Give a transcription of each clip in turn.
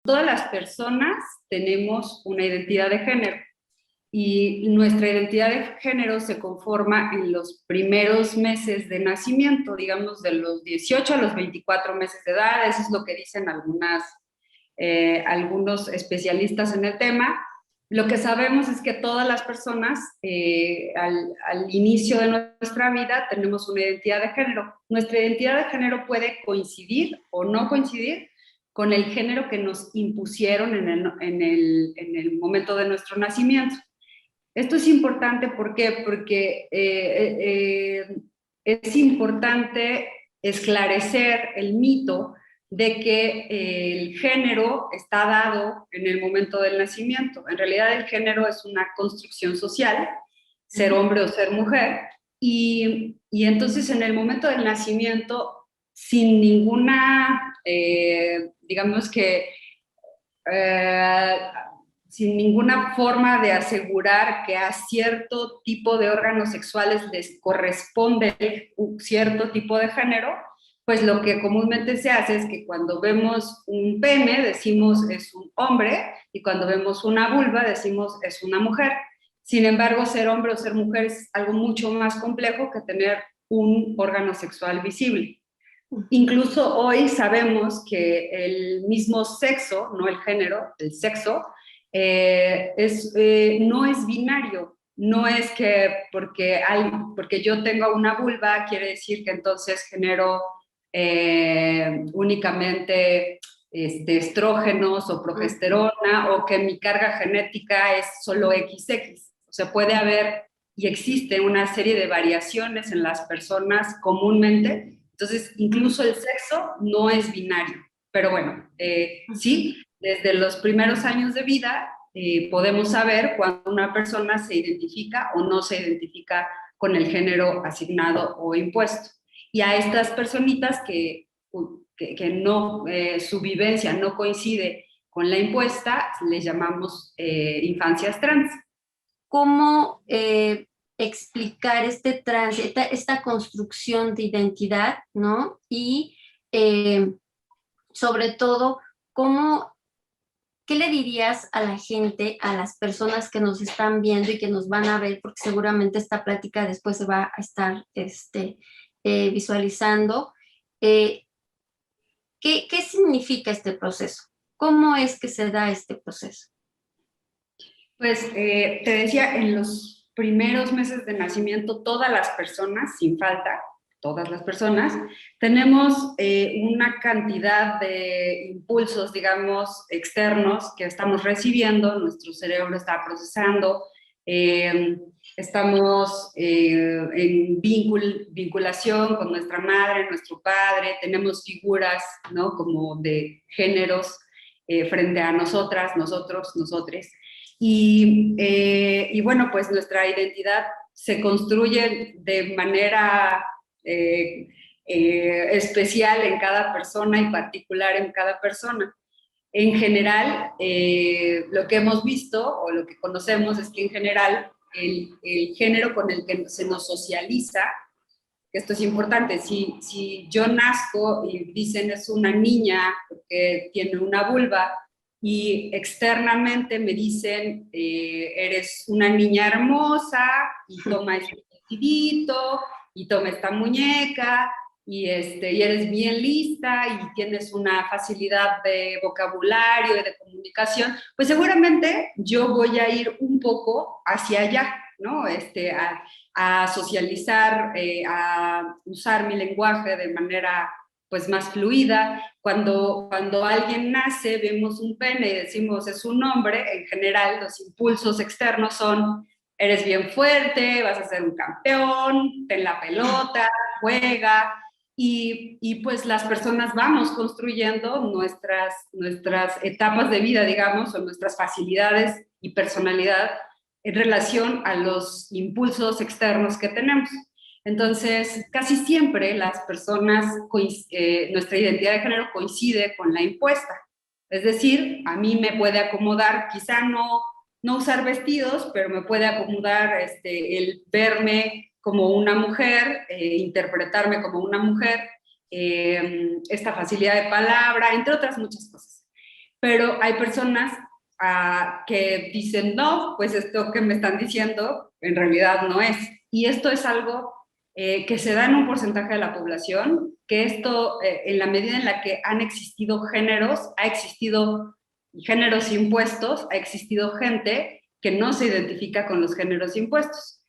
Todas las personas tenemos una identidad de género y nuestra identidad de género se conforma en los primeros meses de nacimiento, digamos de los 18 a los 24 meses de edad. Eso es lo que dicen algunos especialistas en el tema. Lo que sabemos es que todas las personas al inicio de nuestra vida tenemos una identidad de género. Nuestra identidad de género puede coincidir o no coincidir con el género que nos impusieron en el momento de nuestro nacimiento. Esto es importante, ¿por qué? Porque es importante esclarecer el mito de que el género está dado en el momento del nacimiento. En realidad el género es una construcción social, ser hombre o ser mujer, y entonces en el momento del nacimiento, sin ninguna, digamos que, eh, sin ninguna forma de asegurar que a cierto tipo de órganos sexuales les corresponde un cierto tipo de género, pues lo que comúnmente se hace es que cuando vemos un pene decimos es un hombre y cuando vemos una vulva decimos es una mujer. Sin embargo, ser hombre o ser mujer es algo mucho más complejo que tener un órgano sexual visible. Incluso hoy sabemos que el mismo sexo, no el género, el sexo, no es binario. No es que porque yo tengo una vulva quiere decir que entonces genero únicamente estrógenos o progesterona, o que mi carga genética es solo XX. O sea, puede haber y existe una serie de variaciones en las personas comúnmente. Entonces, incluso el sexo no es binario. Pero bueno, sí, desde los primeros años de vida podemos saber cuando una persona se identifica o no se identifica con el género asignado o impuesto. Y a estas personitas que no, su vivencia no coincide con la impuesta, les llamamos infancias trans. ¿Cómo explicar este esta construcción de identidad, ¿no? Y sobre todo, ¿qué le dirías a la gente, a las personas que nos están viendo y que nos van a ver? Porque seguramente esta plática después se va a estar visualizando. ¿Qué significa este proceso? ¿Cómo es que se da este proceso? Pues te decía, en los primeros meses de nacimiento, todas las personas, sin falta, todas las personas, tenemos una cantidad de impulsos, digamos, externos que estamos recibiendo, nuestro cerebro está procesando, estamos en vinculación con nuestra madre, nuestro padre, tenemos figuras, ¿no? Como de géneros frente a nosotras, nosotros, nosotres. Y bueno, pues nuestra identidad se construye de manera especial en cada persona y particular en cada persona. En general, lo que hemos visto o lo que conocemos es que en general el género con el que se nos socializa, que esto es importante, si yo nazco y dicen es una niña porque tiene una vulva, y externamente me dicen, eres una niña hermosa, y toma este vestidito, y toma esta muñeca, y eres bien lista, y tienes una facilidad de vocabulario y de comunicación, pues seguramente yo voy a ir un poco hacia allá, ¿no? A socializar, a usar mi lenguaje de manera pues más fluida. Cuando alguien nace, vemos un pene y decimos es un hombre, en general los impulsos externos son eres bien fuerte, vas a ser un campeón, ten la pelota, juega, y pues las personas vamos construyendo nuestras etapas de vida, digamos, o nuestras facilidades y personalidad en relación a los impulsos externos que tenemos. Entonces, casi siempre las personas, nuestra identidad de género coincide con la impuesta. Es decir, a mí me puede acomodar, quizá no usar vestidos, pero me puede acomodar el verme como una mujer, interpretarme como una mujer, esta facilidad de palabra, entre otras muchas cosas. pero hay personas que dicen, no, pues esto que me están diciendo en realidad no es. Y esto es algo que se da en un porcentaje de la población, que esto, en la medida en la que han existido géneros, ha existido géneros impuestos, ha existido gente que no se identifica con los géneros impuestos.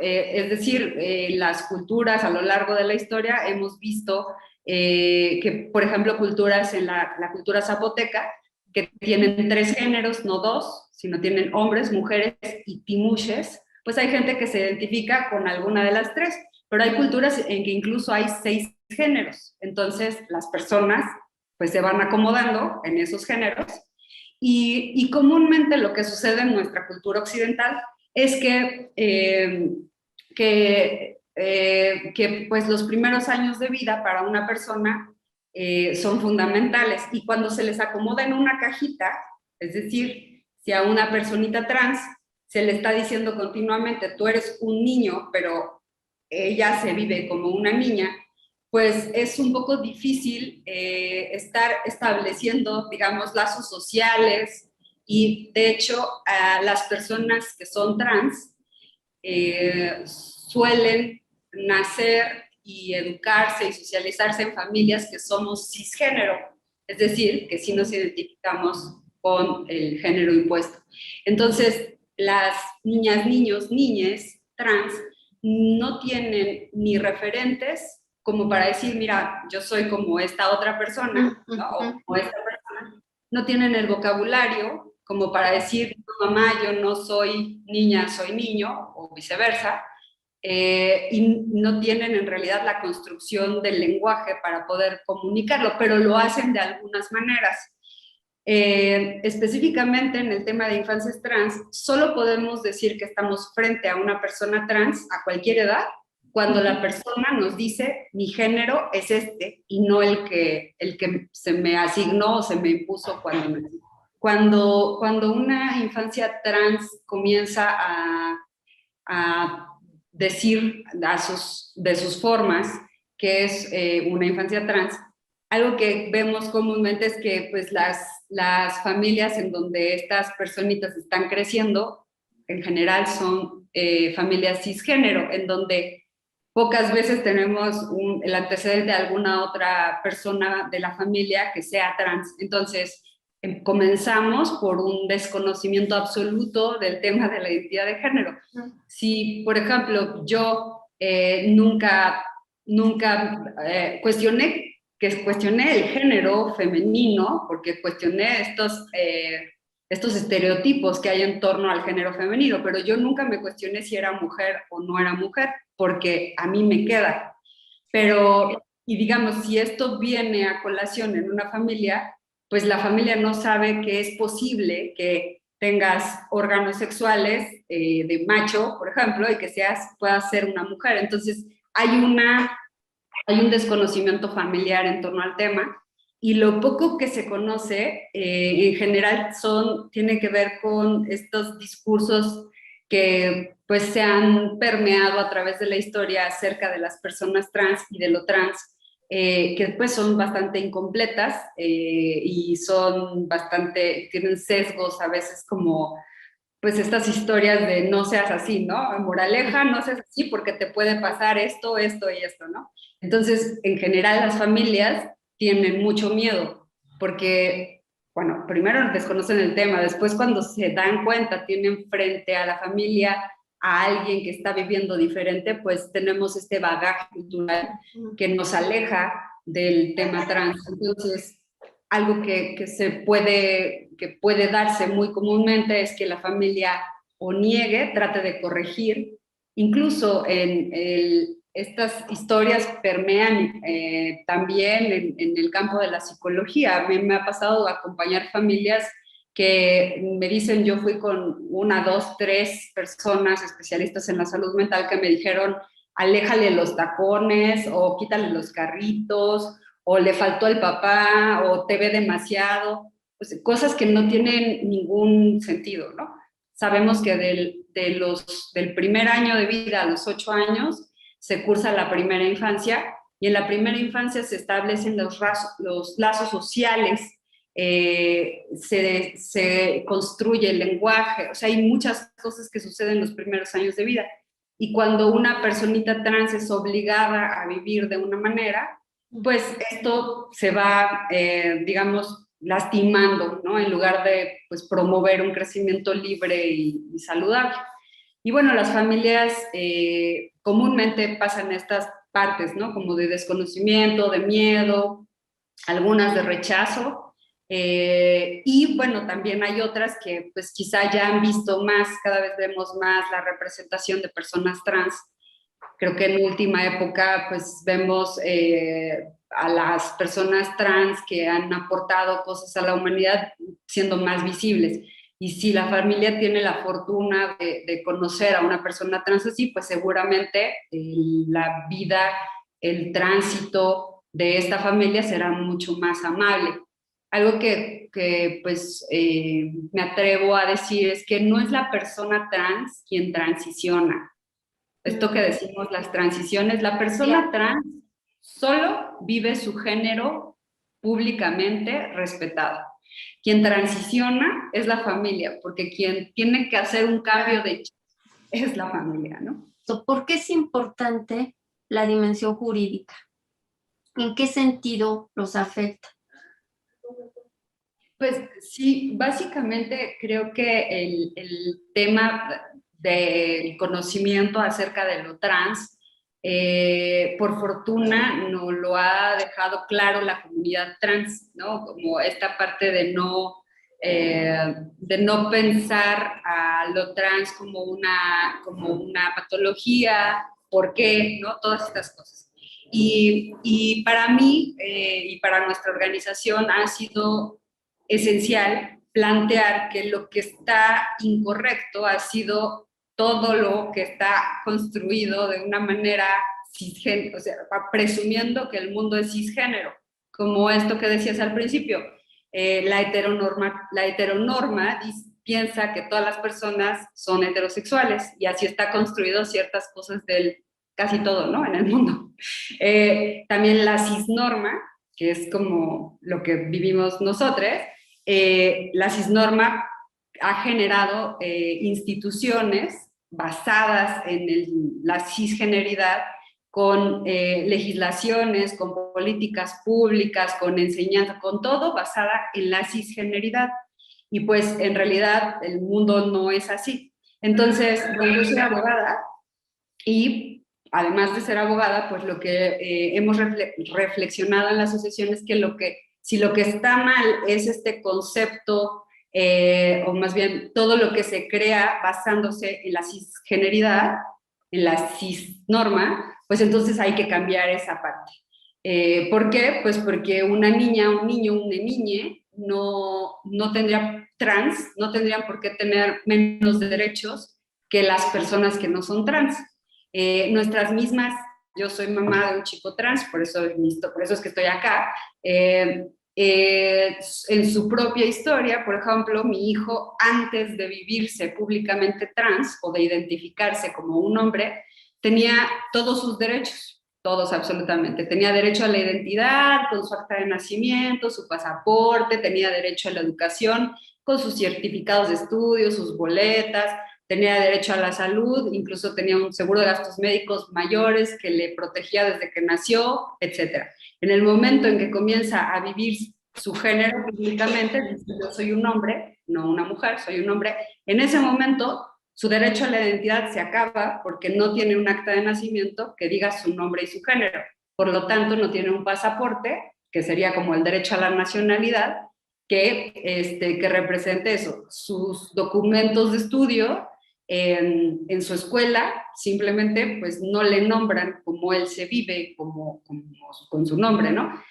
Es decir, las culturas a lo largo de la historia hemos visto que, por ejemplo, culturas en la cultura zapoteca, que tienen 3 géneros, no 2, sino tienen hombres, mujeres y timuches, pues hay gente que se identifica con alguna de las 3, pero hay culturas en que incluso hay 6 géneros. Entonces, las personas pues se van acomodando en esos géneros y comúnmente lo que sucede en nuestra cultura occidental es que pues los primeros años de vida para una persona son fundamentales, y cuando se les acomoda en una cajita, es decir, si a una personita trans se le está diciendo continuamente, tú eres un niño, pero ella se vive como una niña, pues es un poco difícil estar estableciendo, digamos, lazos sociales, y de hecho a las personas que son trans suelen nacer y educarse y socializarse en familias que somos cisgénero, es decir, que sí nos identificamos con el género impuesto. Entonces, las niñas, niños, niñes trans no tienen ni referentes como para decir, mira, yo soy como esta otra persona, ¿no? O como esta persona. No tienen el vocabulario como para decir, no, mamá, yo no soy niña, soy niño, o viceversa, y no tienen en realidad la construcción del lenguaje para poder comunicarlo, pero lo hacen de algunas maneras. Específicamente en el tema de infancias trans, solo podemos decir que estamos frente a una persona trans a cualquier edad cuando la persona nos dice, mi género es este, y no el que se me asignó o se me impuso cuando nací. Cuando una infancia trans comienza a decir de sus formas que es una infancia trans, algo que vemos comúnmente es que pues las familias en donde estas personitas están creciendo, en general son familias cisgénero, en donde pocas veces tenemos el antecedente de alguna otra persona de la familia que sea trans. Entonces, comenzamos por un desconocimiento absoluto del tema de la identidad de género. Si, por ejemplo, yo nunca cuestioné el género femenino, porque cuestioné estos estereotipos que hay en torno al género femenino, pero yo nunca me cuestioné si era mujer o no era mujer, porque a mí me queda. Pero, y digamos, si esto viene a colación en una familia, pues la familia no sabe que es posible que tengas órganos sexuales de macho, por ejemplo, y que puedas ser una mujer. Entonces, hay un desconocimiento familiar en torno al tema, y lo poco que se conoce en general tiene que ver con estos discursos que pues se han permeado a través de la historia acerca de las personas trans y de lo trans, que pues son bastante incompletas y tienen sesgos a veces, como pues estas historias de no seas así, ¿no? Moraleja, no seas así porque te puede pasar esto, esto y esto, ¿no? Entonces, en general las familias tienen mucho miedo porque, bueno, primero desconocen el tema, después cuando se dan cuenta, tienen frente a la familia a alguien que está viviendo diferente, pues tenemos este bagaje cultural que nos aleja del tema trans. Entonces, algo que puede darse muy comúnmente es que la familia o niegue, trate de corregir. Incluso estas historias permean también en el campo de la psicología. Me ha pasado acompañar familias que me dicen, yo fui con 1, 2, 3 personas especialistas en la salud mental que me dijeron, aléjale los tacones o quítale los carritos, o le faltó el papá, o te ve demasiado, pues, cosas que no tienen ningún sentido, ¿no? Sabemos que del primer año de vida a los 8 años se cursa la primera infancia, y en la primera infancia se establecen los lazos sociales se construye el lenguaje, o sea, hay muchas cosas que suceden en los primeros años de vida. Y cuando una personita trans es obligada a vivir de una manera, pues esto se va, digamos, lastimando, ¿no? En lugar de, pues, promover un crecimiento libre y saludable. Y bueno, las familias comúnmente pasan estas partes, ¿no? Como de desconocimiento, de miedo, algunas de rechazo, y bueno, también hay otras que pues quizá ya han visto más, cada vez vemos más la representación de personas trans. Creo que en última época pues vemos a las personas trans que han aportado cosas a la humanidad siendo más visibles. Y si la familia tiene la fortuna de conocer a una persona trans así, pues seguramente la vida, el tránsito de esta familia será mucho más amable. Algo que pues me atrevo a decir es que no es la persona trans quien transiciona. Esto que decimos, las transiciones, la persona trans solo vive su género públicamente respetado. Quien transiciona es la familia, porque quien tiene que hacer un cambio de chip es la familia, ¿no? ¿Por qué es importante la dimensión jurídica? ¿En qué sentido los afecta? Pues sí, básicamente creo que el tema del conocimiento acerca de lo trans, por fortuna, no lo ha dejado claro la comunidad trans, ¿no? Como esta parte de no pensar a lo trans como una patología, ¿por qué? ¿No? Todas estas cosas. Y para mí y para nuestra organización ha sido esencial plantear que lo que está incorrecto ha sido todo lo que está construido de una manera cisgénero, o sea, presumiendo que el mundo es cisgénero, como esto que decías al principio. La heteronorma piensa que todas las personas son heterosexuales y así está construido ciertas cosas del casi todo, ¿no? En el mundo. También la cisnorma, que es como lo que vivimos nosotros, la cisnorma ha generado instituciones basadas en la cisgeneridad, con legislaciones, con políticas públicas, con enseñanza, con todo basada en la cisgeneridad. Y pues en realidad el mundo no es así. Entonces, bueno, yo soy abogada y además de ser abogada, pues lo que hemos reflexionado en la asociación es que si lo que está mal es este concepto, o más bien todo lo que se crea basándose en la cisgeneridad, en la cisnorma, pues entonces hay que cambiar esa parte. ¿Por qué? Pues porque una niña, un niño, una niña no tendría trans, no tendrían por qué tener menos derechos que las personas que no son trans. Nuestras mismas, yo soy mamá de un chico trans, por eso es que estoy acá, en su propia historia, por ejemplo, mi hijo, antes de vivirse públicamente trans o de identificarse como un hombre, tenía todos sus derechos, todos absolutamente. Tenía derecho a la identidad, con su acta de nacimiento, su pasaporte, tenía derecho a la educación, con sus certificados de estudio, sus boletas, tenía derecho a la salud, incluso tenía un seguro de gastos médicos mayores que le protegía desde que nació, etc. En el momento en que comienza a vivir su género públicamente, dice, yo soy un hombre, no una mujer, soy un hombre, en ese momento su derecho a la identidad se acaba porque no tiene un acta de nacimiento que diga su nombre y su género. Por lo tanto, no tiene un pasaporte, que sería como el derecho a la nacionalidad, que represente eso, sus documentos de estudio en su escuela, simplemente pues no le nombran como él se vive, con su nombre, ¿no?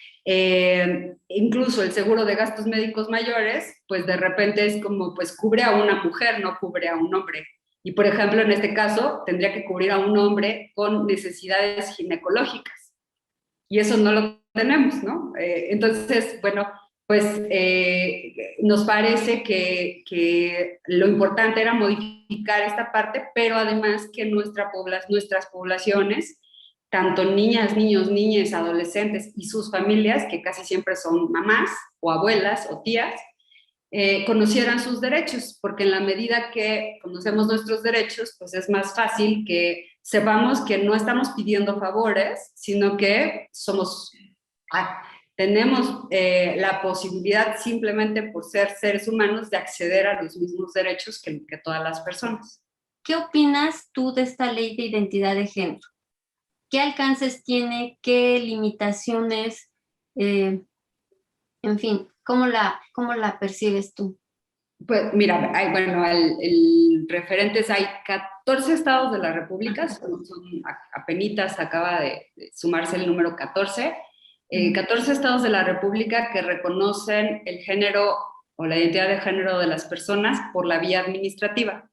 Incluso el seguro de gastos médicos mayores, pues de repente es como, pues cubre a una mujer, no cubre a un hombre. Y por ejemplo, en este caso, tendría que cubrir a un hombre con necesidades ginecológicas. Y eso no lo tenemos, ¿no? Entonces, bueno, pues nos parece que lo importante era modificar esta parte, pero además que nuestras poblaciones tanto niñas, niños, niñas, adolescentes y sus familias, que casi siempre son mamás o abuelas o tías, conocieran sus derechos, porque en la medida que conocemos nuestros derechos, pues es más fácil que sepamos que no estamos pidiendo favores, sino que tenemos la posibilidad simplemente por ser seres humanos de acceder a los mismos derechos que todas las personas. ¿Qué opinas tú de esta ley de identidad de género? ¿Qué alcances tiene? ¿Qué limitaciones? En fin, ¿cómo la percibes tú? Pues mira, bueno, el referentes, hay 14 estados de la República, apenitas acaba de sumarse el número 14, 14 estados de la República que reconocen el género o la identidad de género de las personas por la vía administrativa.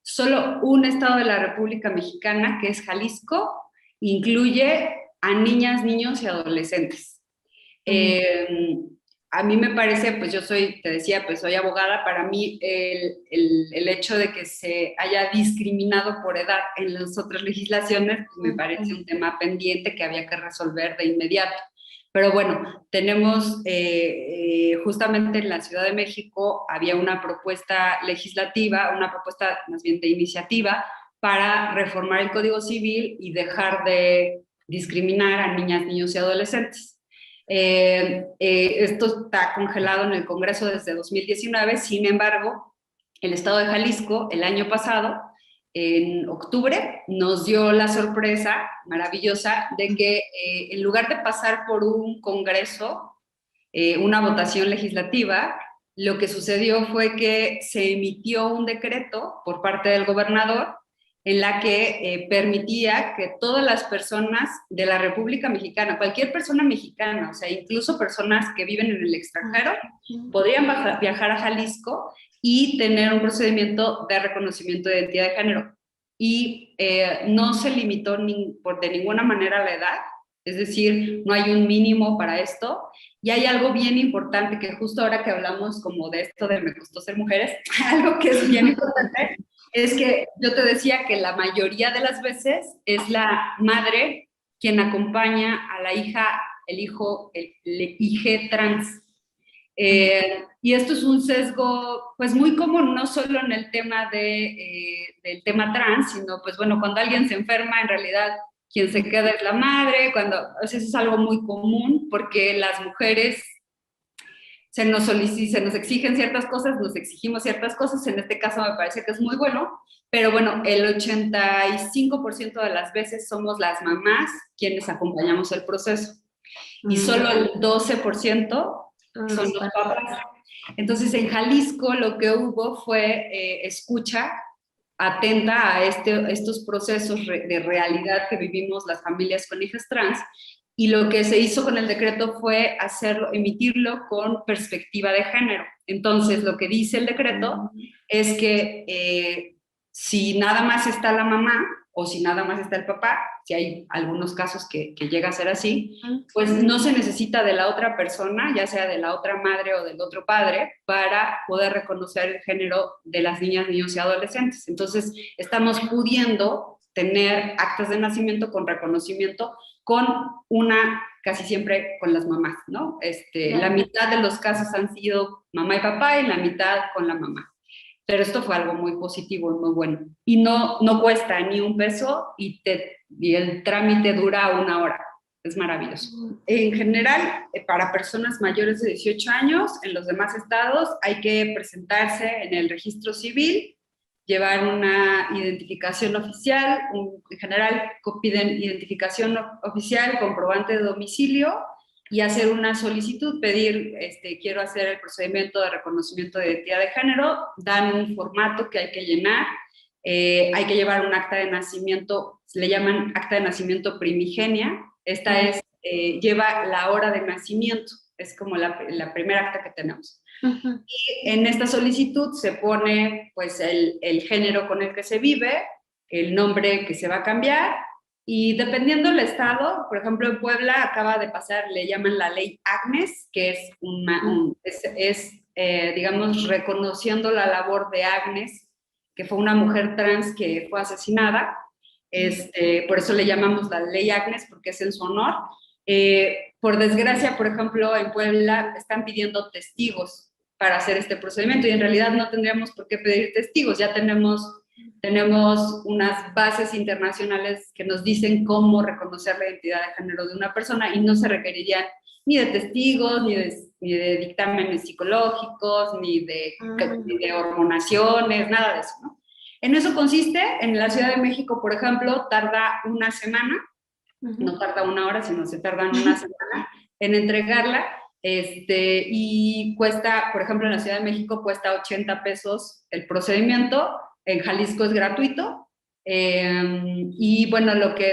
Solo un estado de la República Mexicana, que es Jalisco, incluye a niñas, niños y adolescentes. A mí me parece, pues yo te decía, pues soy abogada, para mí el hecho de que se haya discriminado por edad en las otras legislaciones, pues me parece un tema pendiente que había que resolver de inmediato. Pero bueno, tenemos, justamente en la Ciudad de México había una propuesta legislativa, una propuesta más bien de iniciativa para reformar el Código Civil y dejar de discriminar a niñas, niños y adolescentes. Esto está congelado en el Congreso desde 2019, sin embargo, el Estado de Jalisco el año pasado, en octubre, nos dio la sorpresa maravillosa de que en lugar de pasar por un Congreso, una votación legislativa, lo que sucedió fue que se emitió un decreto por parte del gobernador en la que permitía que todas las personas de la República Mexicana, cualquier persona mexicana, o sea, incluso personas que viven en el extranjero, podrían viajar a Jalisco y tener un procedimiento de reconocimiento de identidad de género. Y no se limitó de ninguna manera la edad, es decir, no hay un mínimo para esto. Y hay algo bien importante que justo ahora que hablamos como de esto de me costó ser mujeres, algo que es bien importante es que yo te decía que la mayoría de las veces es la madre quien acompaña a la hija, el hijo, el hije trans. Y esto es un sesgo pues muy común, no solo en el tema del tema trans, sino pues bueno, cuando alguien se enferma, en realidad quien se queda es la madre, o sea, eso es algo muy común porque las mujeres se nos exigen ciertas cosas, nos exigimos ciertas cosas, en este caso me parece que es muy bueno, pero bueno, el 85% de las veces somos las mamás quienes acompañamos el proceso y solo el 12% son los papás. Entonces en Jalisco lo que hubo fue escucha atenta a estos procesos de realidad que vivimos las familias con hijas trans, y lo que se hizo con el decreto fue emitirlo con perspectiva de género. Entonces, lo que dice el decreto es que si nada más está la mamá o si nada más está el papá, si hay algunos casos que llega a ser así, pues no se necesita de la otra persona, ya sea de la otra madre o del otro padre, para poder reconocer el género de las niñas, niños y adolescentes. Entonces, estamos pudiendo tener actas de nacimiento con reconocimiento con casi siempre con las mamás, ¿no? La mitad de los casos han sido mamá y papá y la mitad con la mamá. Pero esto fue algo muy positivo y muy bueno. Y no cuesta ni un peso y el trámite dura 1 hora. Es maravilloso. En general, para personas mayores de 18 años, en los demás estados hay que presentarse en el registro civil, llevar una identificación oficial, en general piden identificación oficial, comprobante de domicilio y hacer una solicitud, pedir, quiero hacer el procedimiento de reconocimiento de identidad de género, dan un formato que hay que llenar, hay que llevar un acta de nacimiento, le llaman acta de nacimiento primigenia, esta lleva la hora de nacimiento, es como la primera acta que tenemos. Y en esta solicitud se pone pues el género con el que se vive, el nombre que se va a cambiar, y dependiendo del estado, por ejemplo en Puebla acaba de pasar, le llaman la ley Agnes, que es digamos, reconociendo la labor de Agnes, que fue una mujer trans que fue asesinada, Por eso le llamamos la ley Agnes, porque es en su honor. Por desgracia, por ejemplo, en Puebla están pidiendo testigos para hacer este procedimiento y en realidad no tendríamos por qué pedir testigos, ya tenemos unas bases internacionales que nos dicen cómo reconocer la identidad de género de una persona y no se requerirían ni de testigos, ni de dictámenes psicológicos, ni de hormonaciones, nada de eso, ¿no? En eso consiste, en la Ciudad de México, por ejemplo, tarda una semana, no tarda una hora, sino se tarda una semana en entregarla, y cuesta, por ejemplo, en la Ciudad de México cuesta 80 pesos el procedimiento, en Jalisco es gratuito, y bueno, lo que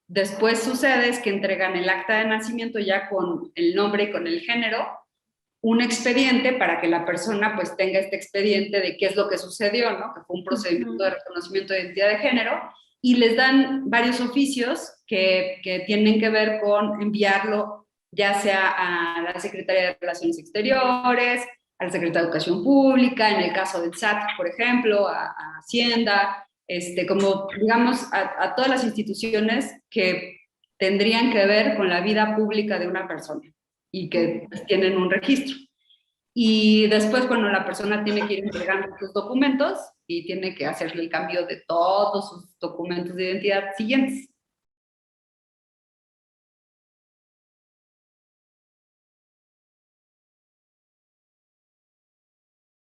después sucede es que entregan el acta de nacimiento ya con el nombre y con el género, un expediente para que la persona pues tenga este expediente de qué es lo que sucedió, ¿no? Que fue un procedimiento de reconocimiento de identidad de género, y les dan varios oficios que tienen que ver con enviarlo ya sea a la Secretaría de Relaciones Exteriores, a la Secretaría de Educación Pública, en el caso del SAT, por ejemplo, a Hacienda, como digamos a todas las instituciones que tendrían que ver con la vida pública de una persona y que pues, tienen un registro. Y después, bueno, la persona tiene que ir entregando sus documentos y tiene que hacerle el cambio de todos sus documentos de identidad siguientes.